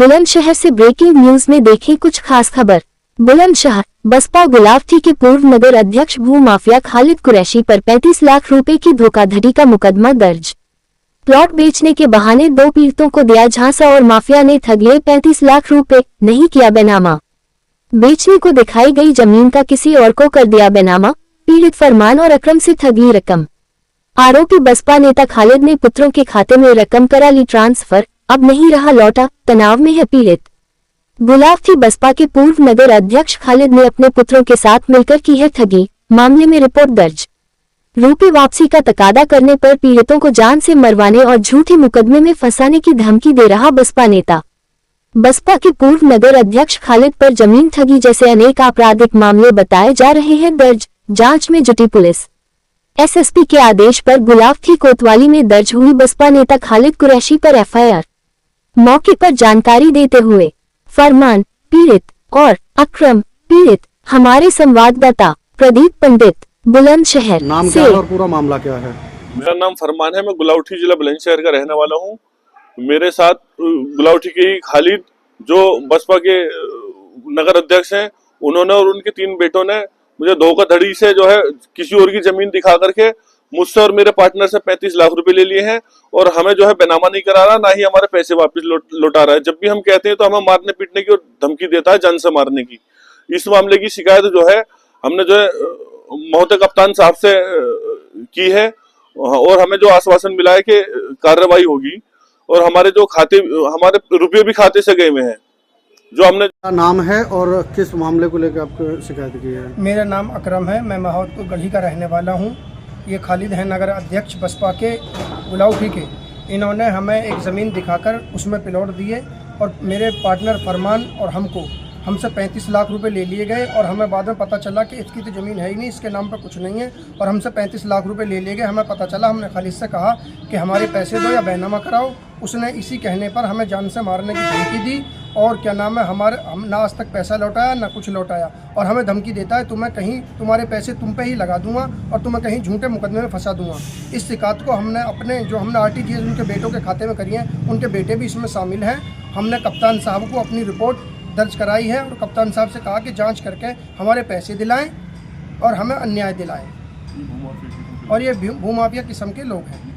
बुलंदशहर से breaking news में देखें कुछ खास खबर। बुलंदशहर बसपा गुलावटी के पूर्व नगर अध्यक्ष भू माफिया खालिद कुरैशी पर 35 लाख रुपए की धोखाधड़ी का मुकदमा दर्ज। प्लॉट बेचने के बहाने 2 पीड़ितों को दिया झांसा और माफिया ने ठग लिए 35 लाख रुपए, नहीं किया बेनामा। बेचने को दिखाई गई जमीन का किसी और को कर दिया बेनामा। पीड़ित फरमान और अकरम से ठग ली रकम। आरोपी बसपा नेता खालिद ने पुत्रों के खाते में रकम करा ली ट्रांसफर, अब नहीं रहा लौटा, तनाव में है पीड़ित। गुलावटी बसपा के पूर्व नगर अध्यक्ष खालिद ने अपने पुत्रों के साथ मिलकर की है ठगी। मामले में रिपोर्ट दर्ज। रुपए वापसी का तकादा करने पर पीड़ितों को जान से मरवाने और झूठे मुकदमे में फंसाने की धमकी दे रहा बसपा नेता। बसपा के पूर्व नगर अध्यक्ष खालिद पर जमीन ठगी जैसे अनेक आपराधिक मामले बताए जा रहे हैं दर्ज। जांच में जुटी पुलिस। एसएसपी के आदेश पर गुलावटी कोतवाली में दर्ज हुई बसपा नेता खालिद कुरैशी पर एफआईआर। मौके पर जानकारी देते हुए फरमान पीड़ित और अकरम पीड़ित हमारे संवाददाता प्रदीप पंडित बुलंदशहर नाम क्या है और पूरा मामला क्या है? मेरा नाम फरमान है, मैं गुलावटी जिला बुलंदशहर का रहने वाला हूँ। मेरे साथ गुलावटी के ही खालिद जो बसपा के नगर अध्यक्ष हैं, उन्होंने और उनके 3 बेटों ने मुझे धोखाधड़ी से जो है किसी और की जमीन दिखा करके मुझसे और मेरे पार्टनर से 35 लाख रुपए ले लिए हैं और हमें जो है बेनामा नहीं करा रहा, ना ही हमारे पैसे वापस लौटा रहा है। जब भी हम कहते हैं तो हमें मारने पीटने की और धमकी देता है, जान से मारने की। इस मामले की शिकायत जो है हमने जो है महोदय कप्तान साहब से की है और हमें जो आश्वासन मिला है कि कार्रवाई होगी और हमारे जो खाते, हमारे रुपये भी खाते से गए हुए हैं। जो हमने नाम है और किस मामले को लेकर आपको शिकायत की है? मेरा नाम अकरम है, मैं माहौतपुर गढ़ी का रहने वाला हूं। ये खालिद है नगर अध्यक्ष बसपा के गुलावटी के। इन्होंने हमें एक ज़मीन दिखाकर उसमें प्लॉट दिए और मेरे पार्टनर फरमान और हमसे 35 लाख रुपए ले लिए गए और हमें बाद में पता चला कि इसकी तो ज़मीन है ही नहीं, इसके नाम पर कुछ नहीं है और हमसे 35 लाख रुपए ले लिए गए। हमें पता चला, हमने खालिद से कहा कि हमारे पैसे दो या बैनामा कराओ। उसने इसी कहने पर हमें जान से मारने की धमकी दी और क्या नाम है हम ना आज तक पैसा लौटाया ना कुछ लौटाया और हमें धमकी देता है तुम्हें कहीं तुम्हारे पैसे तुम पे ही लगा दूंगा और तुम्हें कहीं झूठे मुकदमे में फंसा दूंगा। इस शिकायत को हमने हमने आरटीजीएस उनके बेटों के खाते में करी है, उनके बेटे भी इसमें शामिल हैं। हमने कप्तान साहब को अपनी रिपोर्ट दर्ज कराई है और कप्तान साहब से कहा कि जांच करके हमारे पैसे दिलाएं और हमें अन्याय दिलाएं। और ये भूमाफिया किस्म के लोग हैं।